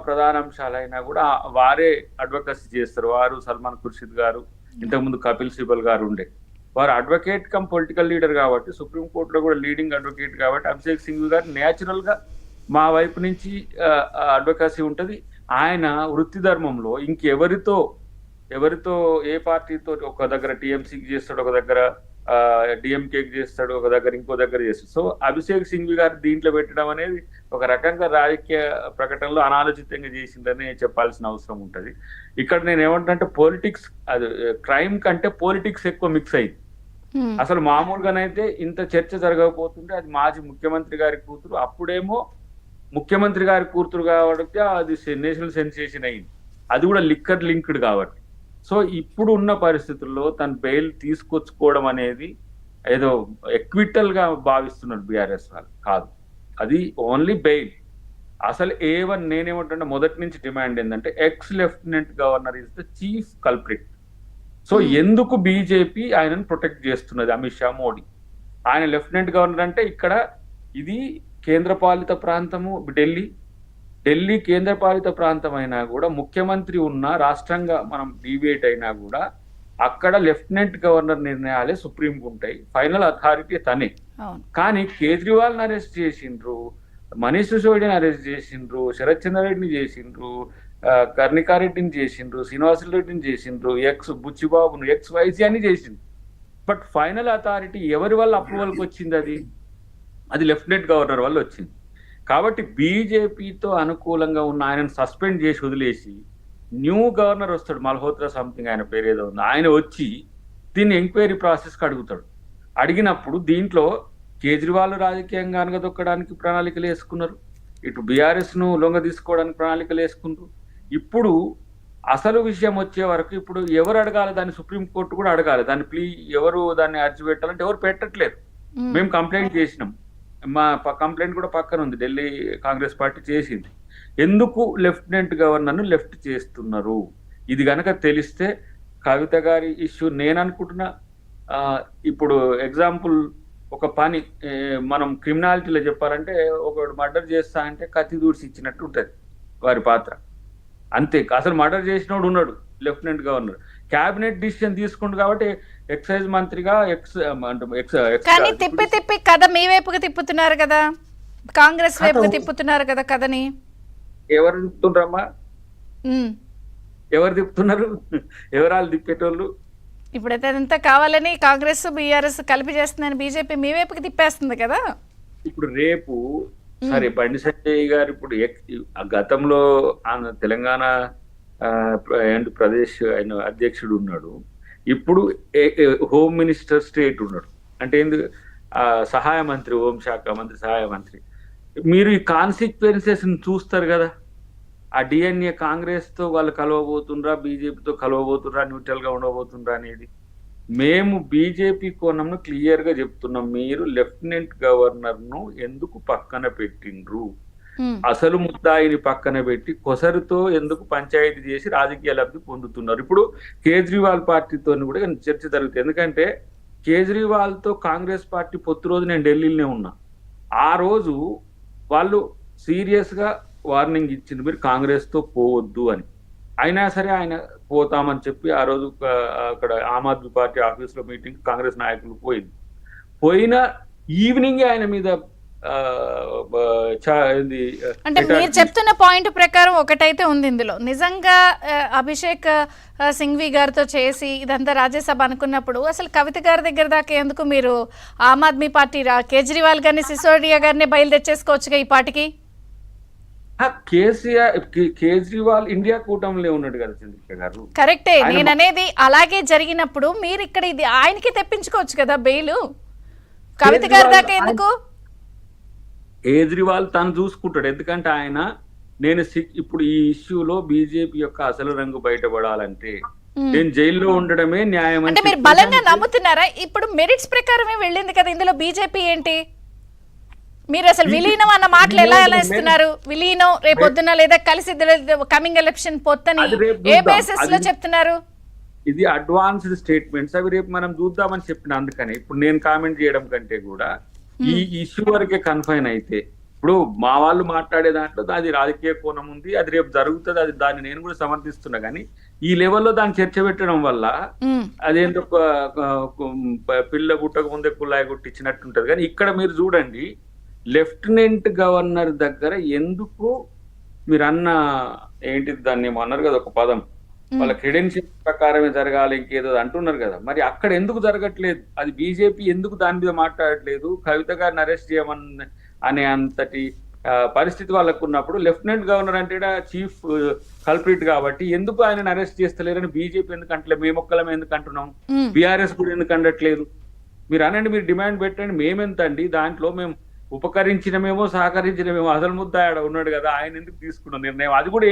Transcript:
ప్రధాన అంశాలైనా కూడా వారే అడ్వకసీ చేస్తారు. వారు సల్మాన్ ఖుర్షిద్ గారు, ఇంతకుముందు కపిల్ సిబల్ గారు ఉండే వారు అడ్వకేట్ కమ్ పొలిటికల్ లీడర్ కాబట్టి, సుప్రీంకోర్టులో కూడా లీడింగ్ అడ్వకేట్ కాబట్టి అభిషేక్ సింఘ్వి గారు న్యాచురల్ గా మా వైపు నుంచి అడ్వకసీ ఉంటది. ఆయన వృత్తి ధర్మంలో ఎవరితో ఏ పార్టీతో ఒక దగ్గర టీఎంసీకి చేస్తాడు, ఒక దగ్గర డిఎంకేకి చేస్తాడు, ఒక దగ్గర ఇంకో దగ్గర చేస్తాడు. సో అభిషేక్ సింఘ్వి గారు దీంట్లో పెట్టడం అనేది ఒక రకంగా రాజకీయ ప్రకటనలో అనాలోచితంగా చేసిందని చెప్పాల్సిన అవసరం ఉంటది. ఇక్కడ నేను ఏమంటే పొలిటిక్స్, అది క్రైమ్ కంటే పొలిటిక్స్ ఎక్కువ మిక్స్ అయింది. అసలు మామూలుగానైతే ఇంత చర్చ జరగకపోతుంటే అది మాజీ ముఖ్యమంత్రి గారి కూతురు, అప్పుడేమో ముఖ్యమంత్రి గారి కూతురు కాబట్టి అది నేషనల్ సెన్సేషన్ అయింది, అది కూడా లిక్కర్ లింక్డ్ కాబట్టి. సో ఇప్పుడు ఉన్న పరిస్థితుల్లో తను బెయిల్ తీసుకొచ్చుకోవడం అనేది ఏదో ఎక్విటల్ గా భావిస్తున్నారు బీఆర్ఎస్ వాళ్ళు. కాదు, అది ఓన్లీ బెయిల్. అసలు A1 నేనేమంటే మొదటి నుంచి డిమాండ్ ఏంటంటే X lieutenant governor is the chief culprit. So ఎందుకు బీజేపీ ఆయనను ప్రొటెక్ట్ చేస్తున్నది, అమిత్ షా, మోడీ? ఆయన లెఫ్టినెంట్ గవర్నర్ అంటే ఇక్కడ ఇది కేంద్రపాలిత ప్రాంతము ఢిల్లీ కేంద్రపాలిత ప్రాంతం అయినా కూడా, ముఖ్యమంత్రి ఉన్న రాష్ట్రంగా మనం డీవియేట్ అయినా కూడా అక్కడ లెఫ్టినెంట్ గవర్నర్ నిర్ణయాలే సుప్రీంకు ఉంటాయి, ఫైనల్ అథారిటీ తనే. కానీ కేజ్రీవాల్ అరెస్ట్ చేసిండ్రు, మనీష్ సిసోడియాని అరెస్ట్ చేసిండ్రు, శరత్ చంద్ర రెడ్డిని చేసిండ్రు, కర్ణికారెడ్డిని చేసిండ్రు, శ్రీనివాసరెడ్డిని చేసిండ్రు, బుచ్చిబాబును XYZ అని చేసిండ్రు. బట్ ఫైనల్ అథారిటీ ఎవరి వల్ల అప్రూవల్కి వచ్చింది? అది లెఫ్టినెంట్ గవర్నర్ వల్ల వచ్చింది. కాబట్టి బీజేపీతో అనుకూలంగా ఉన్న ఆయనను సస్పెండ్ చేసి వదిలేసి న్యూ గవర్నర్ వస్తాడు, మల్హోత్రా సంథింగ్ ఆయన పేరు ఏదో ఉంది, ఆయన వచ్చి దీన్ని ఎంక్వైరీ ప్రాసెస్కి అడుగుతాడు. అడిగినప్పుడు దీంట్లో కేజ్రీవాల్ రాజకీయంగా అనగదొక్కడానికి ప్రణాళికలు వేసుకున్నారు, ఇటు బీఆర్ఎస్ ను లొంగ తీసుకోవడానికి ప్రణాళికలు వేసుకున్నారు. ఇప్పుడు అసలు విషయం వచ్చే వరకు ఇప్పుడు ఎవరు అడగాలి దాన్ని? సుప్రీంకోర్టు కూడా అడగాలి దాన్ని. ఎవరు దాన్ని అర్జీ పెట్టాలంటే ఎవరు పెట్టట్లేదు. మేము కంప్లైంట్ చేసినాం, మా కంప్లైంట్ కూడా పక్కన ఉంది, ఢిల్లీ కాంగ్రెస్ పార్టీ చేసింది. ఎందుకు లెఫ్టినెంట్ గవర్నర్ను లెఫ్ట్ చేస్తున్నారు? ఇది గనక తెలిస్తే కవిత గారి ఇష్యూ నేను అనుకుంటున్నా, ఇప్పుడు ఎగ్జాంపుల్ ఒక పని మనం క్రిమినాలిటీలో చెప్పాలంటే, ఒకడు మర్డర్ చేస్తా అంటే కత్తి దూడ్చి ఇచ్చినట్టు ఉంటుంది వారి పాత్ర. అంతే, అసలు మర్డర్ చేసినోడు ఉన్నాడు లెఫ్టినెంట్ గవర్నర్, క్యాబినెట్ డిసిషన్ తీసుకుంటు కాబట్టి ఎక్సైజ్ మంత్రిగా కానీ తిప్పి కథ మీ వైపుకి తిప్పుతున్నారు కదా, కాంగ్రెస్ వైపుకి తిప్పుతున్నారు కదా కథని. ఎవరు తిప్పుతుండ్రమ్మా? ఎవరు తిప్పుతున్నారు? ఎవరాలు తిప్పేటోళ్ళు? ఇప్పుడైతే అదంతా కావాలని కాంగ్రెస్ బీఆర్ఎస్ కలిపి చేస్తుందని బీజేపీ మీ వైపుకి తిప్పేస్తుంది కదా. ఇప్పుడు రేపు సరే బండి సంజయ్ గారు ఇప్పుడు గతంలో తెలంగాణ ప్రదేశ్ ఆయన అధ్యక్షుడు ఉన్నాడు, ఇప్పుడు హోమ్ మినిస్టర్ స్టేట్ ఉన్నాడు, అంటే సహాయ మంత్రి, హోంశాఖ మంత్రి, సహాయ మంత్రి. మీరు ఈ కాన్సిక్వెన్సెస్ చూస్తారు కదా, ఆ డిఎన్ఏ కాంగ్రెస్ తో వాళ్ళు కలవబోతుండ్రా, బీజేపీతో కలవబోతుండ్రా, న్యూట్రల్ గా ఉండబోతుండ్రా అనేది. మేము బీజేపీ కోణంను క్లియర్ గా చెప్తున్నాం, మీరు లెఫ్టినెంట్ గవర్నర్ ను ఎందుకు పక్కన పెట్టిండ్రు? అసలు ముద్దాయిని పక్కన పెట్టి కొసరుతో ఎందుకు పంచాయతీ చేసి రాజకీయ లబ్ధి పొందుతున్నారు? ఇప్పుడు కేజ్రీవాల్ పార్టీతో కూడా చర్చ జరుగుతుంది. ఎందుకంటే కేజ్రీవాల్ తో కాంగ్రెస్ పార్టీ పొత్తు రోజు నేను ఢిల్లీలోనే ఉన్నా, ఆ రోజు వాళ్ళు సీరియస్ గా వార్నింగ్ ఇచ్చింది, మీరు కాంగ్రెస్ తో పోవద్దు అని. అయినా సరే ఆయన పోతామని చెప్పి ఆ రోజు అక్కడ ఆమ్ ఆద్మీ పార్టీ ఆఫీస్ లో మీటింగ్ కాంగ్రెస్ నాయకులు పోయిన ఈవినింగ్ ఆయన మీద అంటే మీరు చెప్తున్న పాయింట్ ప్రకారం ఒకటైతే ఉంది ఇందులో, నిజంగా అభిషేక్ సింఘ్వి గారితో చేసి ఇదంతా రాజ్యసభ అనుకున్నప్పుడు అసలు కవిత గారి దగ్గర దాకా ఎందుకు మీరు ఆమ్ ఆద్మీ పార్టీ కేజ్రీవాల్ గారిని, సిసోడియా గారిని బయలుదేర్చేసుకోవచ్చుగా ఈ పార్టీకి? కేజ్రీవాల్ ఇండియా కూటమిలో ఉన్నాడు కదా చంద్రిక గారు. కరెక్టే, నేను అనేది అలాగే జరిగినప్పుడు మీరు ఇక్కడ ఇది ఆయనకి తెప్పించుకోవచ్చు కదా బెయిల్, కవిత గారి దాకా ఎందుకు? కేజ్రీవాల్ తను చూసుకుంటాడు, ఎందుకంటే ఆయన ఇప్పుడు ఈ ఇష్యూలో బీజేపీ యొక్క అసలు రంగు బయటపడాలంటే నేను జైల్లో ఉండడమే న్యాయం అంటే మీరు బలంగా నమ్ముతున్నారా? ఇప్పుడు మెరిట్స్ ప్రకారమే వెళ్ళింది కదా ఇందులో బీజేపీ ఏంటి? మీరు అసలు విలీనం అన్న మాటలు ఎలా ఇస్తున్నారు? విలీనం రేపొద్దున లేదా కలిసి కమింగ్ ఎలక్షన్ పొత్తని ఏ బేసిస్ లో చెప్తున్నారు? ఇది అడ్వాన్స్డ్ స్టేట్మెంట్స్, అవి రేపు మనం చూద్దామని చెప్పిన. అందుకని ఇప్పుడు నేను కామెంట్ చేయడం కంటే కూడా ఈ ఇష్యూ వరకే కన్ఫైన్ అయితే ఇప్పుడు మా వాళ్ళు మాట్లాడే దాంట్లో అది రాజకీయ కోణం ఉంది, అది రేపు జరుగుతుంది, అది దాన్ని నేను కూడా సమర్థిస్తున్నా. కానీ ఈ లెవెల్లో దాన్ని చర్చ పెట్టడం వల్ల ఉమ్, అదేంటో పిల్ల గుట్టకు ముందే కుల్లాయి గుట్టించినట్టు ఉంటది. కానీ ఇక్కడ మీరు చూడండి, లెఫ్టినెంట్ గవర్నర్ దగ్గర ఎందుకు మీరు అన్న ఏంటిది దాన్ని ఏమో అన్నారు కదా ఒక పదం, వాళ్ళ క్రెడెన్షియల్ ప్రకారమే జరగాలి ఇంకేదో అంటున్నారు కదా, మరి అక్కడ ఎందుకు జరగట్లేదు? అది బీజేపీ ఎందుకు దాని మీద మాట్లాడట్లేదు? కవిత గారిని అరెస్ట్ చేయమని అనే అంతటి పరిస్థితి వాళ్ళకు ఉన్నప్పుడు లెఫ్టినెంట్ గవర్నర్ అంటే చీఫ్ కల్ప్రిట్ కాబట్టి ఎందుకు ఆయనను అరెస్ట్ చేస్తలేరని బీజేపీ ఎందుకు అంటలేదు? మేమొక్కలమే ఎందుకు అంటున్నాం? ఉమ్. బీఆర్ఎస్ కూడా ఎందుకు అనట్లేదు? మీరు అనండి, మీరు డిమాండ్ పెట్టండి. మేమెంత అండి దాంట్లో? మేము ఉపకరించినమేమో సహకరించినమేమో, అసలు ముద్ద ఆడ ఉన్నాడు కదా, ఆయన ఎందుకు తీసుకున్న నిర్ణయం అది కూడా